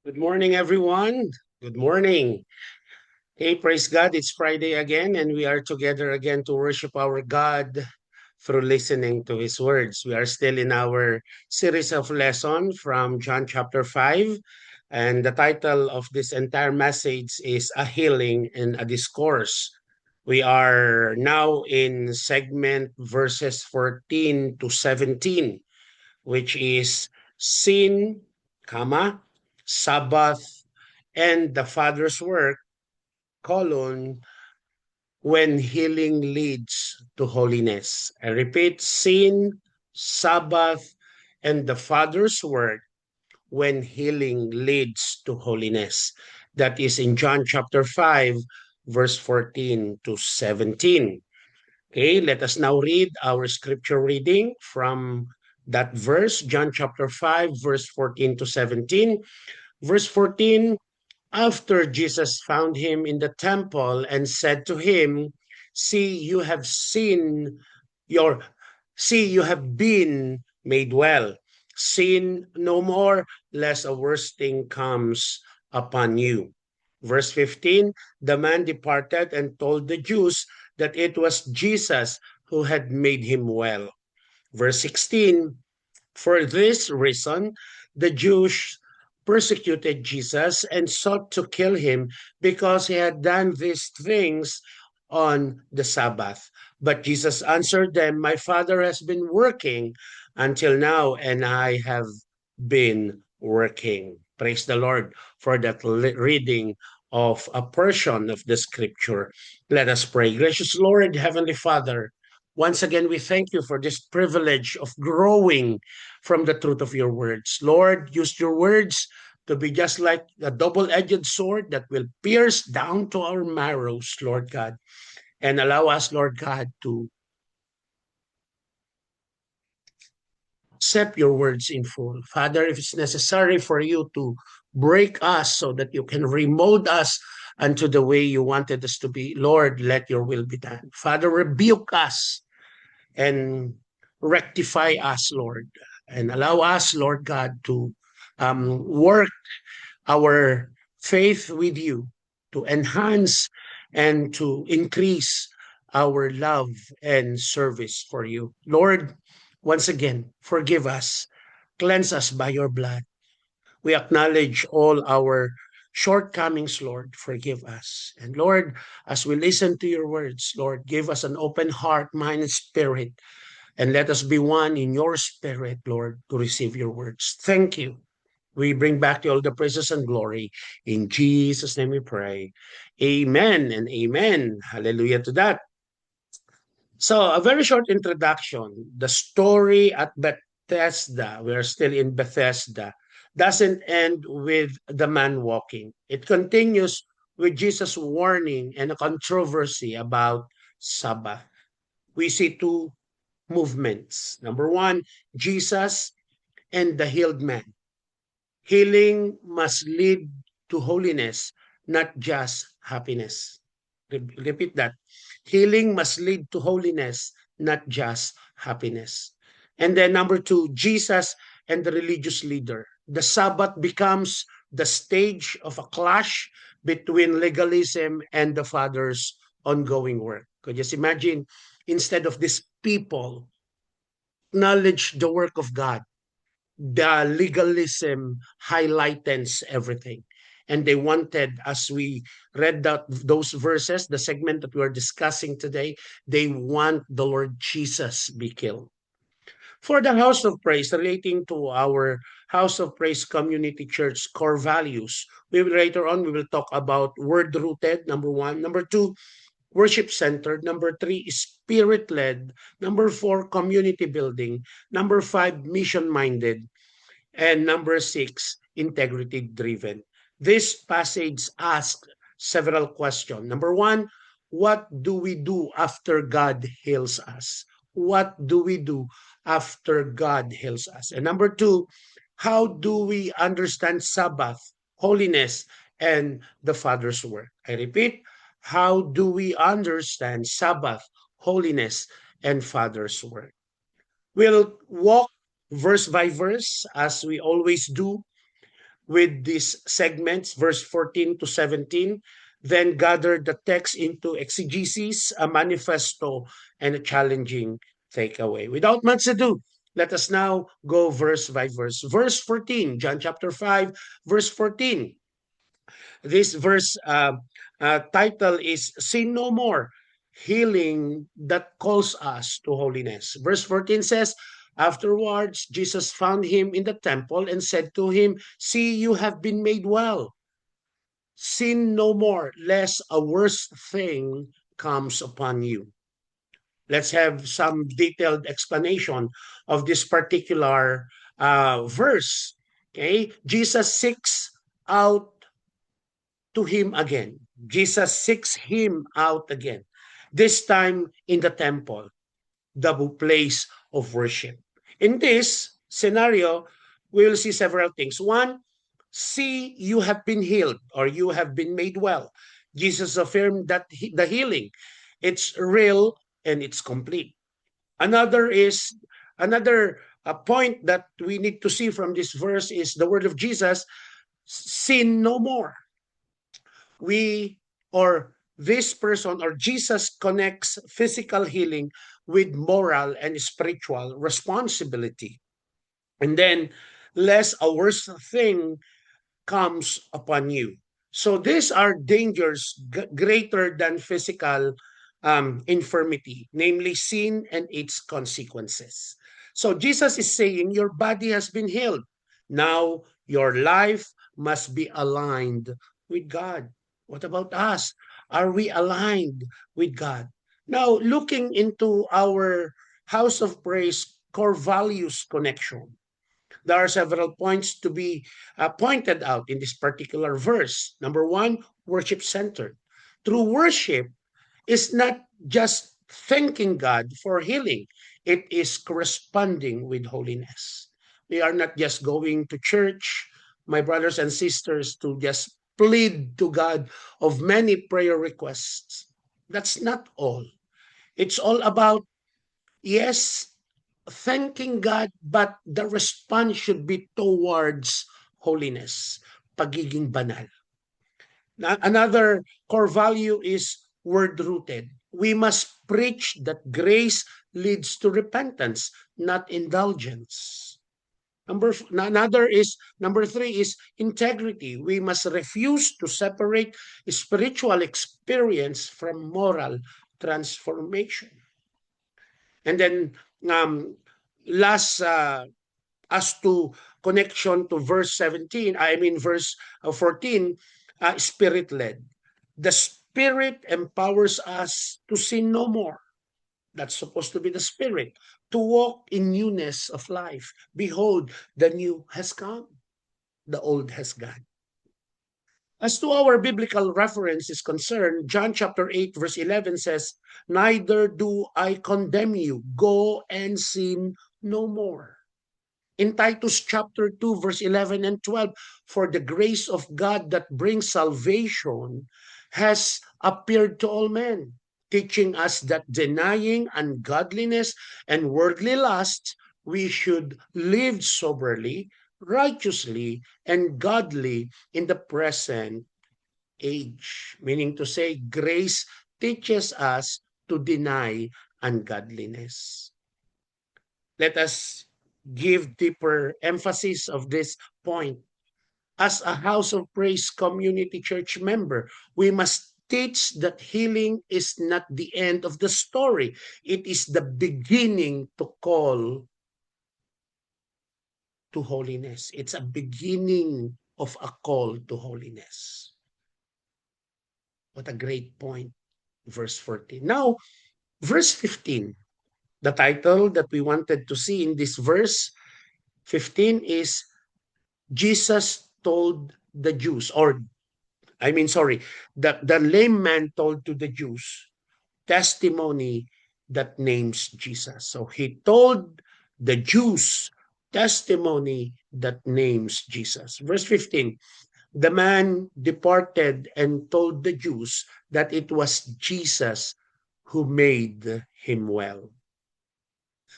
Good morning, everyone. Good morning. Hey, praise God. It's Friday again, and we are together again to worship our God through listening to His words. We are still in our series of lessons from John chapter 5, and the title of this entire message is A Healing and a Discourse. We are now in segment verses 14 to 17, which is sin, comma, Sabbath, and the Father's work, colon, when healing leads to holiness. I repeat, sin, Sabbath, and the Father's work when healing leads to holiness. That is in John chapter 5, verse 14 to 17. Okay, let us now read our scripture reading from that verse, John chapter 5, verse 14 to 17. Verse 14, after Jesus found him in the temple and said to him, See, you have seen your, see, you have been made well. Sin no more, lest a worse thing comes upon you. Verse 15, the man departed and told the Jews that it was Jesus who had made him well. Verse 16, for this reason, the Jews persecuted Jesus and sought to kill him because he had done these things on the Sabbath. But Jesus answered them, my Father has been working until now, and I have been working. Praise the Lord for that reading of a portion of the scripture. Let us pray. Gracious Lord, Heavenly Father, once again, we thank you for this privilege of growing from the truth of your words. Lord, use your words to be just like a double-edged sword that will pierce down to our marrows, Lord God, and allow us, Lord God, to accept your words in full. Father, if it's necessary for you to break us so that you can remold us unto the way you wanted us to be, Lord, let your will be done. Father, rebuke us and rectify us, Lord, and allow us, Lord God, to work our faith with you, to enhance and to increase our love and service for you. Lord, once again, forgive us, cleanse us by your blood. We acknowledge all our shortcomings, Lord. Forgive us. And Lord, as we listen to your words, Lord, give us an open heart, mind, and spirit, and let us be one in your spirit, Lord, to receive your words. Thank you. We bring back to you all the praises and glory. In Jesus' name we pray. Amen and amen. Hallelujah to that. So, a very short introduction. The story at Bethesda, we are still in Bethesda, doesn't end with the man walking. It continues with Jesus' warning and a controversy about Sabbath. We see two movements. Number one, Jesus and the healed man. Healing must lead to holiness, not just happiness. Repeat that. Healing must lead to holiness, not just happiness. And then number two, Jesus and the religious leader. The Sabbath becomes the stage of a clash between legalism and the Father's ongoing work. Could you just imagine, instead of these people acknowledge the work of God, the legalism highlights everything. And they wanted, as we read those verses, the segment that we're discussing today, they want the Lord Jesus be killed. For the House of Praise, relating to our House of Praise Community Church core values, we will later on, we will talk about word rooted, number one. Number two, worship centered. Number three, spirit led. Number four, community building. Number five, mission minded. And number six, integrity driven. This passage asks several questions. Number one, what do we do after God heals us? What do we do after God heals us? And number two, how do we understand Sabbath, holiness, and the Father's work? I repeat, how do we understand Sabbath, holiness, and Father's work? We'll walk verse by verse as we always do. with these segments, verse 14 to 17, then gather the text into exegesis, a manifesto, and a challenging takeaway. Without much ado, let us now go verse by verse. Verse 14, John chapter 5, verse 14. This verse title is Sin No More, Healing That Calls Us to Holiness. Verse 14 says, afterwards, Jesus found him in the temple and said to him, see, you have been made well. Sin no more, lest a worse thing comes upon you. Let's have some detailed explanation of this particular verse. Okay, Jesus seeks out to him again. Jesus seeks him out again. This time in the temple, the place of worship. In this scenario, we will see several things. One, see, you have been healed or you have been made well. Jesus affirmed that the healing, it's real and it's complete. Another point that we need to see from this verse is the word of Jesus, sin no more. We or this person or Jesus connects physical healing with moral and spiritual responsibility. And then, lest a worse thing comes upon you. So these are dangers greater than physical infirmity, namely sin and its consequences. So Jesus is saying your body has been healed. Now your life must be aligned with God. What about us? Are we aligned with God? Now, looking into our House of Praise core values connection, there are several points to be pointed out in this particular verse. Number one, worship centered. True worship is not just thanking God for healing, it is corresponding with holiness. We are not just going to church, my brothers and sisters, to just plead to God of many prayer requests. That's not all. It's all about, yes, thanking God, but the response should be towards holiness, pagiging banal. Another core value is word rooted. We must preach that grace leads to repentance, not indulgence. Number three is integrity. We must refuse to separate spiritual experience from moral transformation. And then last as to connection to verse 17, I mean verse 14, spirit-led. The Spirit empowers us to sin no more. That's supposed to be the Spirit. To walk in newness of life. Behold, the new has come. The old has gone. As to our biblical reference is concerned, John chapter 8 verse 11 says, neither do I condemn you. Go and sin no more. In Titus chapter 2 verse 11 and 12, for the grace of God that brings salvation has appeared to all men, teaching us that denying ungodliness and worldly lusts, we should live soberly, righteously, and godly in the present age. Meaning to say, grace teaches us to deny ungodliness. Let us give deeper emphasis of this point. As a House of Praise Community Church member, we must teach that healing is not the end of the story. It is the beginning to call to holiness. It's a beginning of a call to holiness. What a great point. Verse 14. Now, verse 15. The title that we wanted to see in this verse 15 is Jesus told the Jews, the lame man told to the Jews testimony that names Jesus. So he told the Jews testimony that names Jesus. Verse 15, the man departed and told the Jews that it was Jesus who made him well.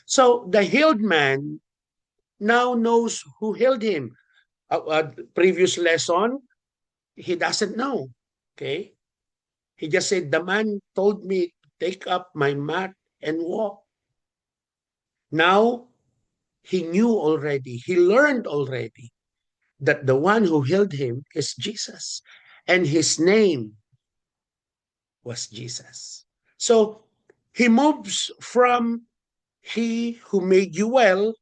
So the healed man now knows who healed him. previous lesson, he doesn't know. Okay? He just said, the man told me, take up my mat and walk. Now, he knew already, he learned already that the one who healed him is Jesus. And his name was Jesus. So, he moves from he who made you well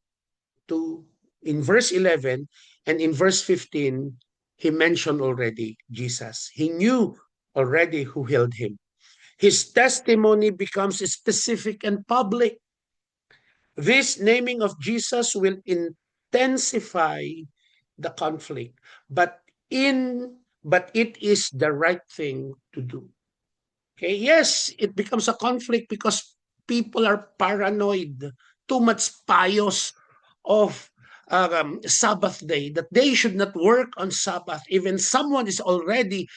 to in verse 11, and in verse 15, he mentioned already Jesus. He knew already who healed him. His testimony becomes specific and public. This naming of Jesus will intensify the conflict, but it is the right thing to do. Okay, yes, it becomes a conflict because people are paranoid, too much pious of Sabbath day, that they should not work on Sabbath. Even someone is already,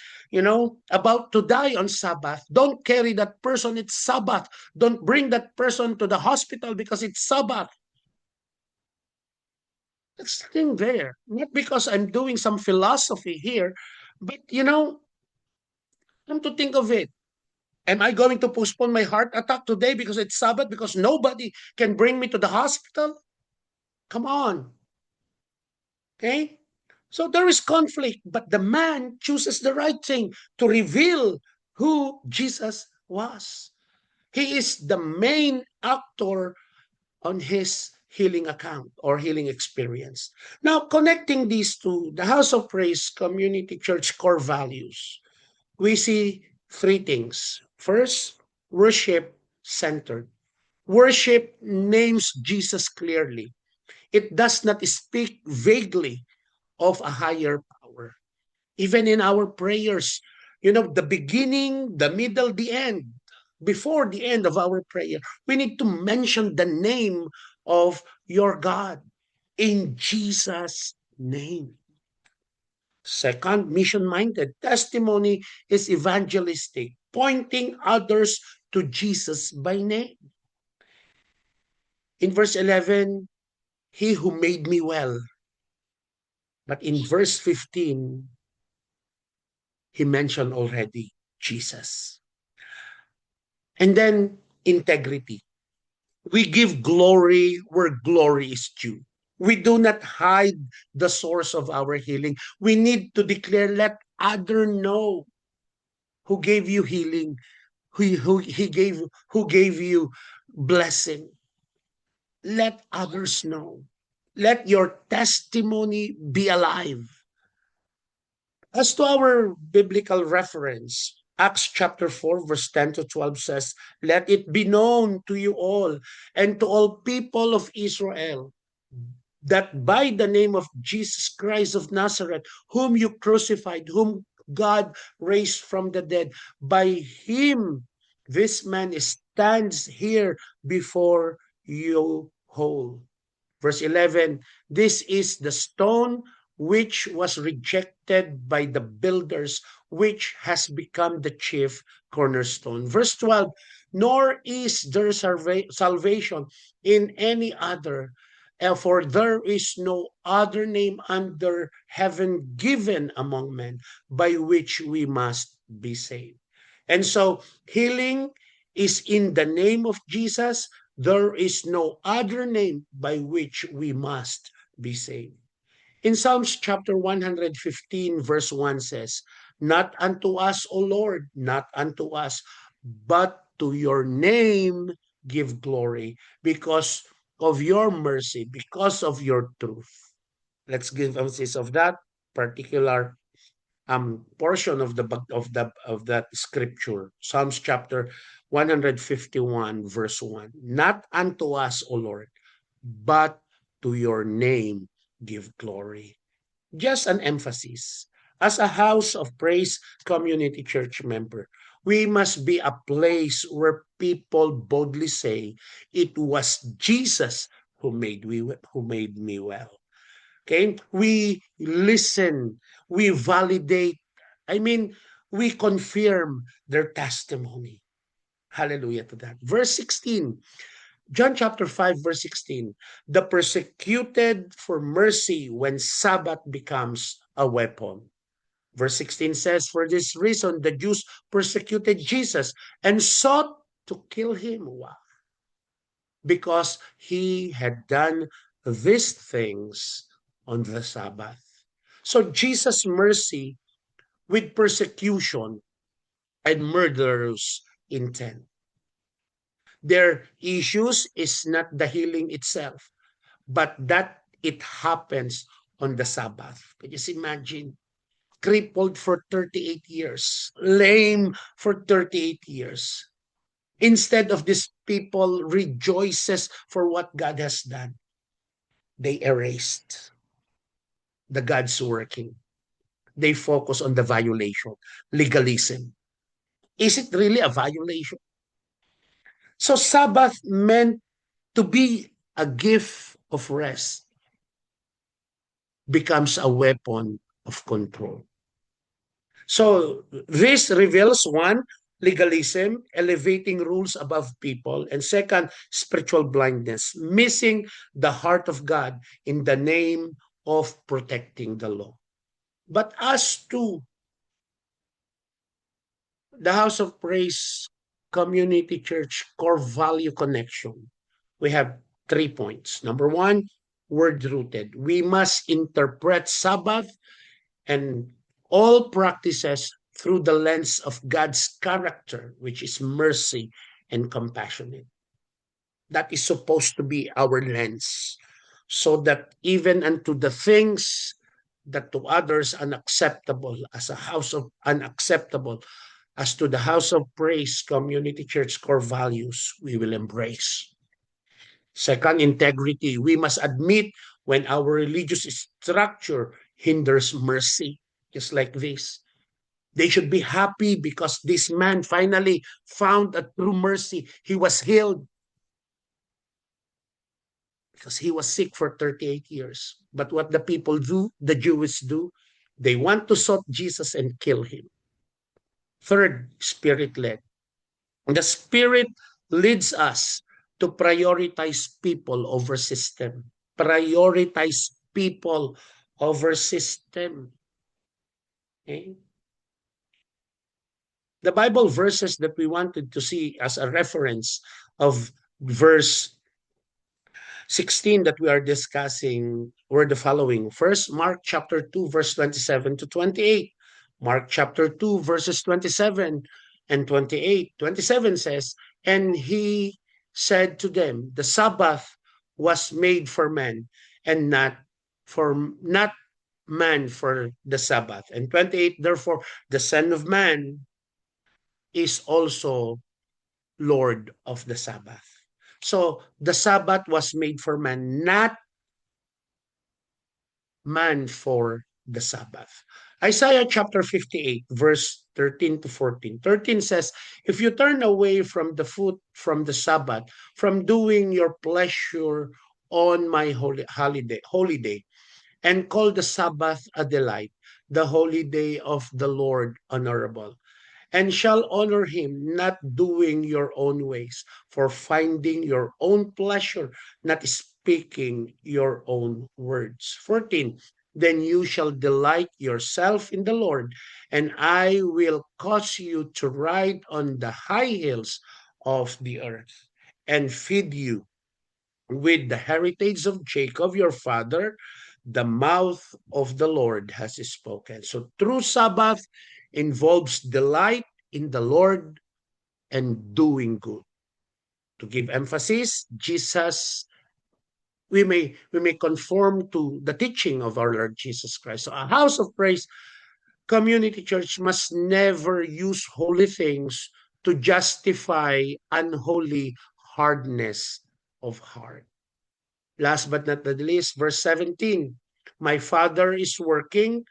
about to die on Sabbath. Don't carry that person, it's Sabbath. Don't bring that person to the hospital because it's Sabbath. It's thing there. Not because I'm doing some philosophy here, but come to think of it. Am I going to postpone my heart attack today because it's Sabbath, because nobody can bring me to the hospital? Come on. Okay? So there is conflict, but the man chooses the right thing to reveal who Jesus was. He is the main actor on his healing account or healing experience. Now, connecting these to the House of Praise Community Church core values, we see three things. First, worship centered. Worship names Jesus clearly. It does not speak vaguely of a higher power. Even in our prayers, the beginning, the middle, the end, before the end of our prayer, we need to mention the name of your God in Jesus' name. Second, mission-minded. Testimony is evangelistic, pointing others to Jesus by name. In verse 11, he who made me well. But in verse 15, he mentioned already Jesus. And then integrity. We give glory where glory is due. We do not hide the source of our healing. We need to declare, let other know who gave you healing, who gave you blessing. Let others know. Let your testimony be alive. As to our biblical reference, Acts chapter 4, verse 10 to 12 says, let it be known to you all and to all people of Israel that by the name of Jesus Christ of Nazareth, whom you crucified, whom God raised from the dead, by him, this man stands here before you whole. Verse 11, this is the stone which was rejected by the builders, which has become the chief cornerstone. Verse 12, nor is there salvation in any other, for there is no other name under heaven given among men by which we must be saved. And so healing is in the name of Jesus. There is no other name by which we must be saved. In Psalms chapter 115, verse 1 says, not unto us, O Lord, not unto us, but to your name give glory, because of your mercy, because of your truth. Let's give emphasis of that particular portion of that scripture. Psalms chapter 151, verse 1. Not unto us, O Lord, but to your name give glory. Just an emphasis. As a House of Praise Community Church member, we must be a place where people boldly say, it was Jesus who made me well. Okay? We listen, we validate, we confirm their testimony. Hallelujah to that. Verse 16, John chapter 5, verse 16, the persecuted for mercy when Sabbath becomes a weapon. Verse 16 says, for this reason, the Jews persecuted Jesus and sought to kill him. Wow. Because he had done these things on the Sabbath. So Jesus' mercy with persecution and murderous intent. Their issues is not the healing itself, but that it happens on the Sabbath. Can you just imagine? Crippled for 38 years, lame for 38 years. Instead of these people rejoices for what God has done, they erased the God's working. They focus on the violation, legalism. Is it really a violation? So Sabbath meant to be a gift of rest becomes a weapon of control. So this reveals one, legalism, elevating rules above people, and second, spiritual blindness, missing the heart of God in the name of protecting the law. But as to the House of Praise Community Church core value connection, we have 3 points. Number one, word rooted. We must interpret Sabbath and all practices through the lens of God's character, which is mercy and compassionate. That is supposed to be our lens, so that even unto the things that to others unacceptable as a house of unacceptable as to the House of Praise Community Church core values, we will embrace. Second, integrity. We must admit when our religious structure hinders mercy, just like this. They should be happy because this man finally found a true mercy. He was healed because he was sick for 38 years. But what the people do, the Jews do, they want to sort Jesus and kill him. Third, spirit led. The spirit leads us to prioritize people over system. Prioritize people over system. Okay? The Bible verses that we wanted to see as a reference of verse 16 that we are discussing were the following. First, Mark chapter 2, verse 27 to 28. Mark chapter 2, verses 27 and 28. 27 says, and he said to them, the Sabbath was made for men and not man for the Sabbath. And 28, therefore, the Son of Man is also Lord of the Sabbath. So the Sabbath was made for man, not man for the Sabbath. Isaiah chapter 58, verse 13 to 14. 13 says, if you turn away from the foot from the Sabbath, from doing your pleasure on my holiday, and call the Sabbath a delight, the holy day of the Lord honorable, and shall honor him, not doing your own ways, for finding your own pleasure, not speaking your own words. 14, then you shall delight yourself in the Lord, and I will cause you to ride on the high hills of the earth, and feed you with the heritage of Jacob your father. The mouth of the Lord has spoken. So true Sabbath involves delight in the Lord and doing good. To give emphasis, Jesus, we may conform to the teaching of our Lord Jesus Christ. So a house of praise community church must never use holy things to justify unholy hardness of heart. Last but not the least, verse 17, my Father is working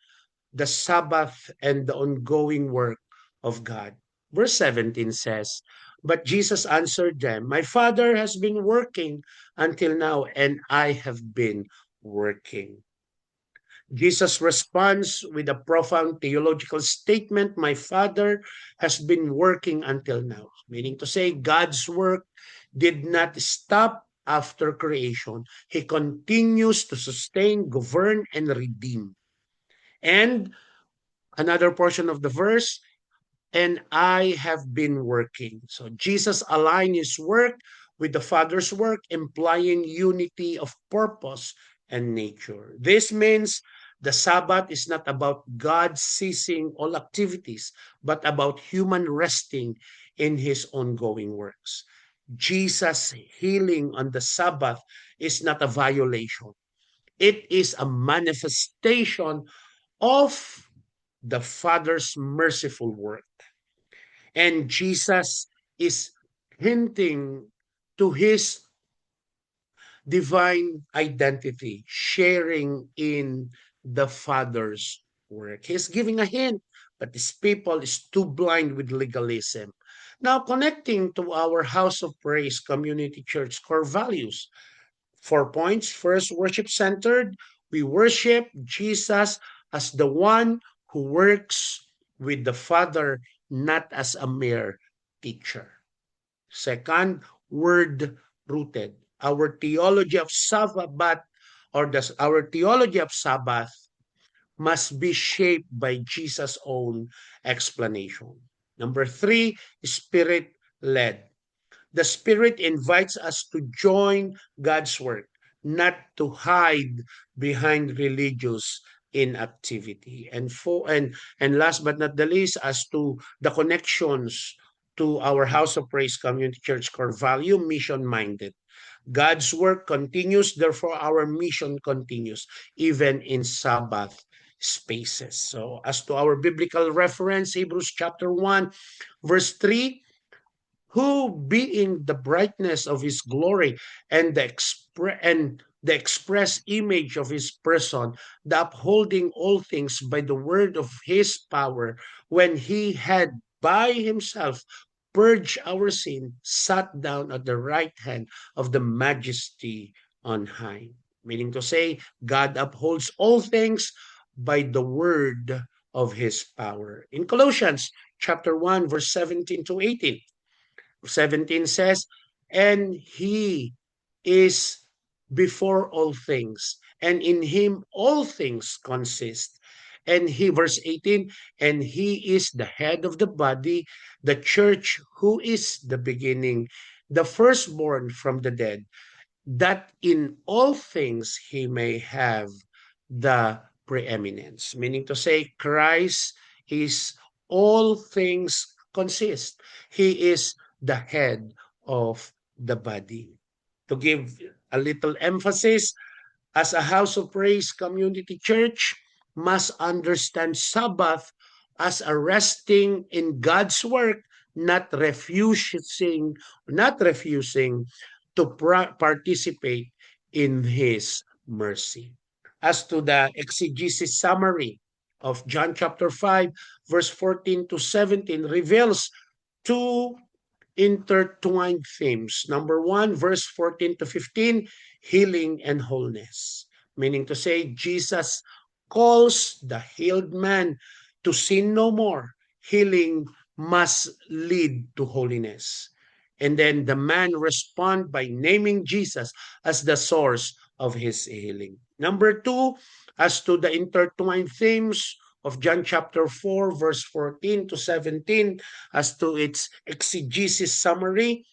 the Sabbath and the ongoing work of God. Verse 17 says, but Jesus answered them, my Father has been working until now, and I have been working. Jesus responds with a profound theological statement, my Father has been working until now. Meaning to say, God's work did not stop after creation. He continues to sustain, govern, and redeem. And another portion of the verse, and I have been working. So Jesus aligned his work with the Father's work, implying unity of purpose and nature. This means the Sabbath is not about God ceasing all activities, but about human resting in his ongoing works. Jesus healing on the Sabbath is not a violation. It is a manifestation of the Father's merciful work. And Jesus is hinting to his divine identity, sharing in the Father's work. He's giving a hint, but this people is too blind with legalism. Now, connecting to our House of Praise Community Church core values, 4 points. First, worship centered. We worship Jesus as the one who works with the Father, not as a mere teacher. Second, word rooted. Our theology of Sabbath our theology of Sabbath must be shaped by Jesus' own explanation. Number three, spirit led. The Spirit invites us to join God's work, not to hide behind religious inactivity. And last but not the least, as to the connections to our House of Praise Community Church core value, mission minded. God's work continues, therefore our mission continues, even in Sabbath spaces. So as to our biblical reference, Hebrews chapter 1, verse 3, who being the brightness of his glory and the express image of his person, the upholding all things by the word of his power, when he had by himself purged our sin, sat down at the right hand of the majesty on high. Meaning to say, God upholds all things by the word of his power. In Colossians chapter 1, verse 17 to 18, 17 says, and he is before all things, and in him all things consist. And he, verse 18, and he is the head of the body, the church, who is the beginning, the firstborn from the dead, that in all things he may have the preeminence. Meaning to say, Christ is all things consist. He is the head of the body. To give a little emphasis, as a House of Praise Community Church, must understand Sabbath as a resting in God's work, not refusing to participate in his mercy. As to the exegesis summary of John chapter 5, verse 14 to 17 reveals two intertwined themes. Number one, verse 14 to 15, healing and wholeness. Meaning to say, Jesus calls the healed man to sin no more. Healing must lead to holiness. And then the man respond by naming Jesus as the source of his healing. Number two, as to the intertwined themes of John chapter 4, verse 14 to 17, as to its exegesis summary,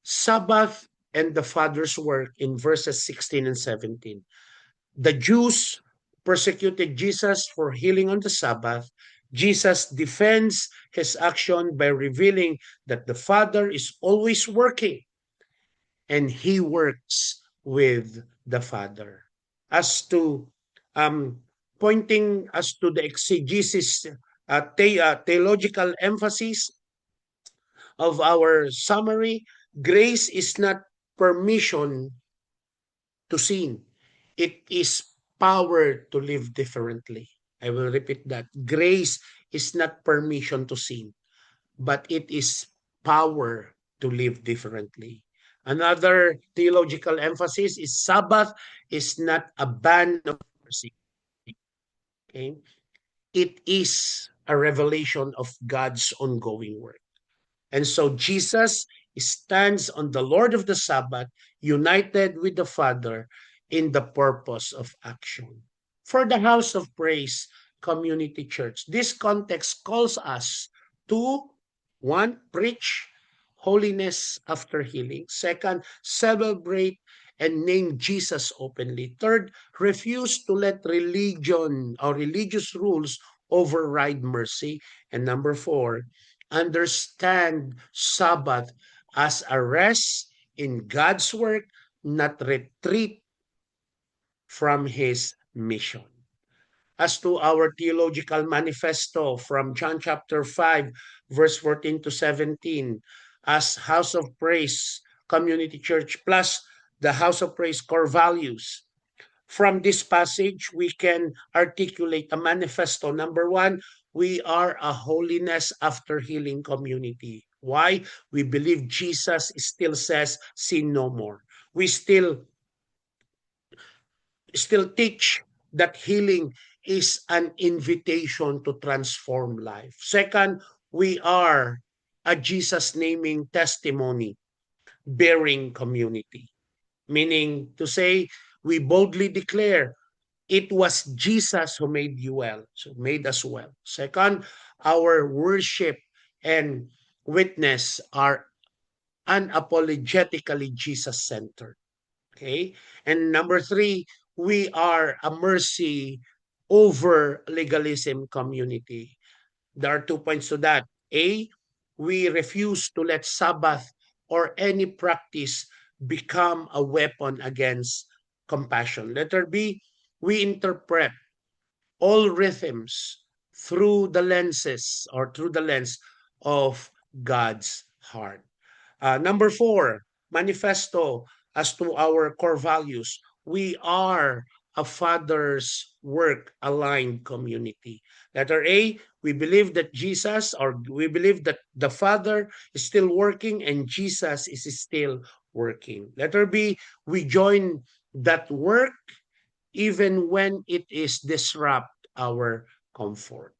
Sabbath and the Father's work in verses 16 and 17. The Jews persecuted Jesus for healing on the Sabbath. Jesus defends his action by revealing that the Father is always working and he works with the Father. As to pointing as to the exegesis, theological emphasis of our summary, grace is not permission to sin. It is power to live differently. I will repeat that. Grace is not permission to sin, but it is power to live differently. Another theological emphasis is Sabbath is not a ban of mercy. Okay? It is a revelation of God's ongoing work. And so Jesus stands on the Lord of the Sabbath, united with the Father in the purpose of action. For the House of Praise Community Church, this context calls us to one, preach holiness after healing. Second, celebrate and name Jesus openly. Third, refuse to let religion or religious rules override mercy. And number four, understand Sabbath as a rest in God's work, not retreat from His mission. As to our theological manifesto from John chapter 5, verse 14 to 17, as House of Praise Community Church plus the House of Praise core values. From this passage, we can articulate a manifesto. Number one, we are a holiness after healing community. Why? We believe Jesus still says, sin no more. We still teach that healing is an invitation to transform life. Second, we are a Jesus naming testimony bearing community, meaning to say, we boldly declare it was Jesus who made you well, so made us well. Second, our worship and witness are unapologetically Jesus-centered. Okay? And number three, we are a mercy over legalism community. There are 2 points to that. A, we refuse to let Sabbath or any practice become a weapon against compassion. Letter B, we interpret all rhythms through the lenses or through the lens of God's heart. Number four, manifesto as to our core values. We are a father's work aligned community. Letter A, we believe that Jesus, or we believe that the Father is still working and Jesus is still working. Letter B, we join that work even when it is disrupt our comfort.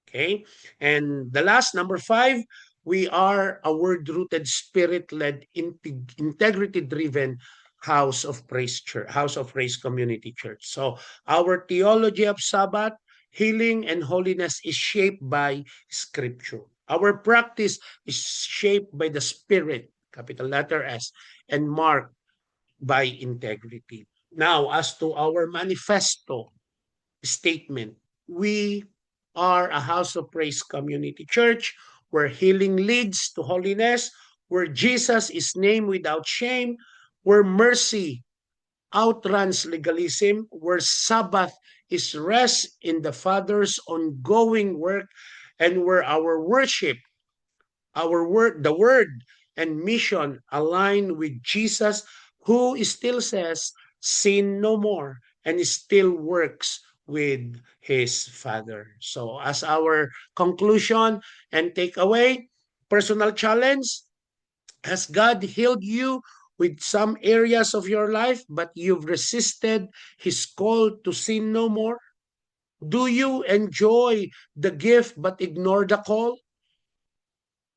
Okay. And the last, number five, we are a word-rooted, spirit-led, integrity-driven house of praise church, house of praise community church. So our theology of Sabbath, healing, and holiness is shaped by Scripture. Our practice is shaped by the Spirit, capital letter S, and marked by integrity. Now, as to our manifesto statement, we are a house of praise community church where healing leads to holiness, where Jesus is named without shame, where mercy outruns legalism, where Sabbath is rest in the Father's ongoing work, and where our worship, our word, the word and mission align with Jesus, who still says, sin no more, and still works with his Father. So, as our conclusion and takeaway, personal challenge, has God healed you with some areas of your life, but you've resisted his call to sin no more? Do you enjoy the gift but ignore the call?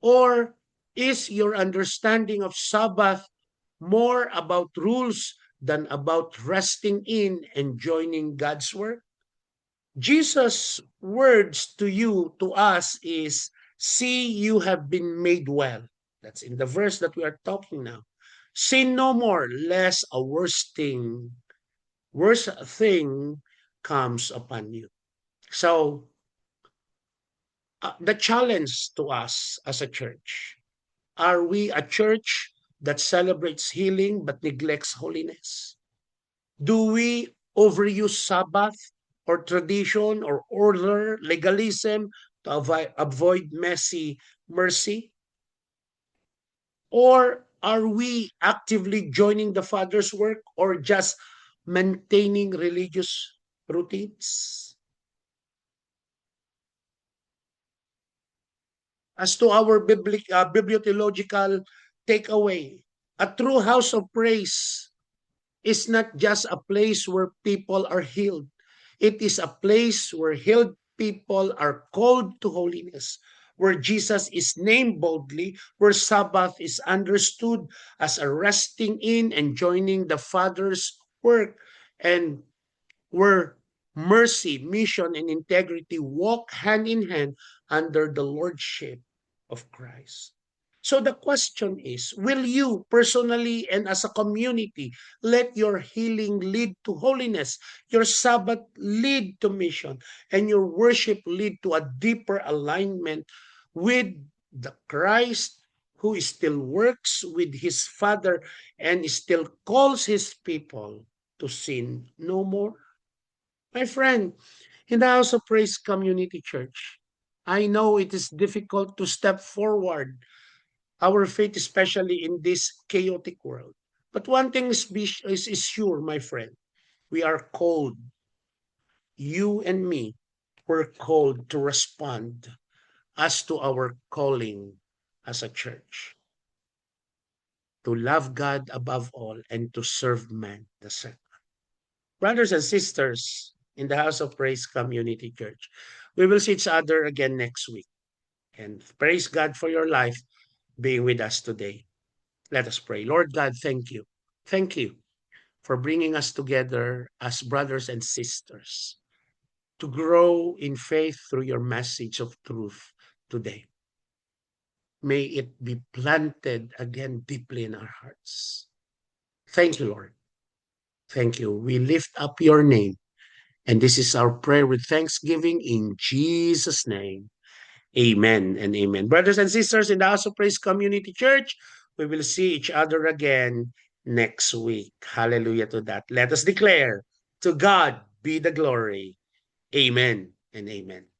Or is your understanding of Sabbath more about rules than about resting in and joining God's work? Jesus' words to you, to us, is, see, you have been made well. That's in the verse that we are talking now. Sin no more, lest a worse thing comes upon you. So, the challenge to us as a church, are we a church that celebrates healing but neglects holiness? Do we overuse Sabbath or tradition or order, legalism to avoid messy mercy? Or are we actively joining the Father's work or just maintaining religious routines? As to our bibliotheological takeaway, a true house of praise is not just a place where people are healed. It is a place where healed people are called to holiness, where Jesus is named boldly, where Sabbath is understood as a resting in and joining the Father's work, and where mercy, mission, and integrity walk hand in hand under the lordship of Christ. So the question is, will you personally and as a community let your healing lead to holiness, your Sabbath lead to mission, and your worship lead to a deeper alignment with the Christ who still works with his Father and still calls his people to sin no more? My friend, in the House of Praise Community Church, I know it is difficult to step forward our faith, especially in this chaotic world. But one thing is sure, my friend. We are called, you and me, we're called to respond as to our calling as a church, to love God above all and to serve man the second. Brothers and sisters in the House of Praise Community Church, we will see each other again next week. And praise God for your life being with us today. Let us pray. Lord God, thank you. Thank you for bringing us together as brothers and sisters to grow in faith through your message of truth today. May it be planted again deeply in our hearts. Thank you, Lord. Thank you. We lift up your name. And this is our prayer with thanksgiving in Jesus' name. Amen and amen. Brothers and sisters in the House of Praise Community Church, we will see each other again next week. Hallelujah to that. Let us declare, to God be the glory. Amen and amen.